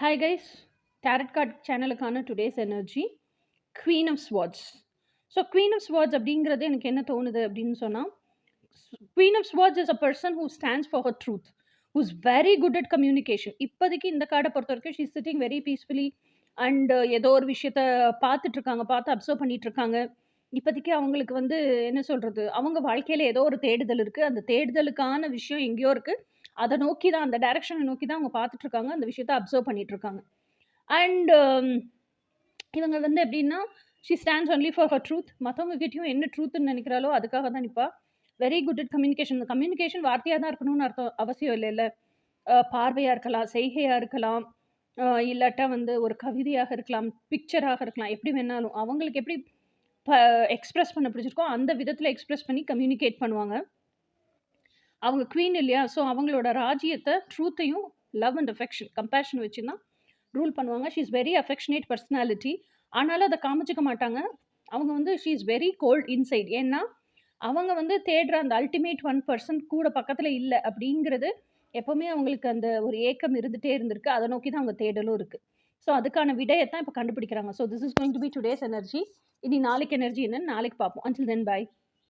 Hi guys, Tarot Card சேனலுக்கான today's energy queen of swords. So queen of swords அப்படிங்கிறது எனக்கு என்ன தோணுது அப்படின்னு சொன்னால், queen of swords is a person who stands for her truth, who's very good at communication. இப்போதைக்கு இந்த கார்டை பொறுத்த வரைக்கும் she sitting very peacefully and ஏதோ ஒரு விஷயத்த பார்த்துட்டு இருக்காங்க, பார்த்து அப்சர்வ் பண்ணிட்டு இருக்காங்க. இப்போதைக்கு அவங்களுக்கு வந்து என்ன சொல்கிறது, அவங்க வாழ்க்கையில் ஏதோ ஒரு தேடுதல் இருக்குது. அந்த தேடுதலுக்கான விஷயம் எங்கேயோ இருக்குது. அதை நோக்கி தான், அந்த டைரக்ஷனை நோக்கி தான் அவங்க பார்த்துட்டு இருக்காங்க, அந்த விஷயத்த அப்சர்வ் பண்ணிட்டு இருக்காங்க. அண்ட் இவங்க வந்து எப்படின்னா, she stands only for her truth. மற்றவங்க கிட்டயும் என்ன ட்ரூத்ன்னு நினைக்கிறாளோ அதுக்காக தான் நிற்பா. Very good at communication. இந்த கம்யூனிகேஷன் வார்த்தையாக தான் இருக்கணும்னு அர்த்தம் அவசியம் இல்லைல்ல. பார்வையாக இருக்கலாம், செய்கையாக இருக்கலாம், இல்லாட்டா வந்து ஒரு கவிதையாக இருக்கலாம், பிக்சராக இருக்கலாம், எப்படி வேணாலும் அவங்களுக்கு எப்படி எக்ஸ்பிரஸ் பண்ண பிடிச்சிருக்கோ அந்த விதத்தில் எக்ஸ்பிரஸ் பண்ணி கம்யூனிகேட் பண்ணுவாங்க. அவங்க குவீன் இல்லையா, ஸோ அவங்களோட ராஜ்யத்தை ட்ரூத்தையும் லவ் அண்ட் அஃபெக்ஷன் கம்பேஷன் வச்சு தான் ரூல் பண்ணுவாங்க. She is very affectionate personality. ஆனாலும் அதை காமிச்சிக்க மாட்டாங்க. அவங்க வந்து she is very cold inside. ஏன்னா அவங்க வந்து தேடுற அந்த அல்டிமேட் 1% கூட பக்கத்தில் இல்லை அப்படிங்கிறது எப்போவுமே அவங்களுக்கு அந்த ஒரு ஏக்கம் இருந்துகிட்டே இருந்திருக்கு. அதை நோக்கி தான் அவங்க தேடலும் இருக்குது. ஸோ அதுக்கான விடையத்தான் இப்போ கண்டுபிடிக்கிறாங்க. So this is going to be today's energy. இனி நாளைக்கு எனர்ஜி என்னன்னு நாளைக்கு பார்ப்போம். Until then by.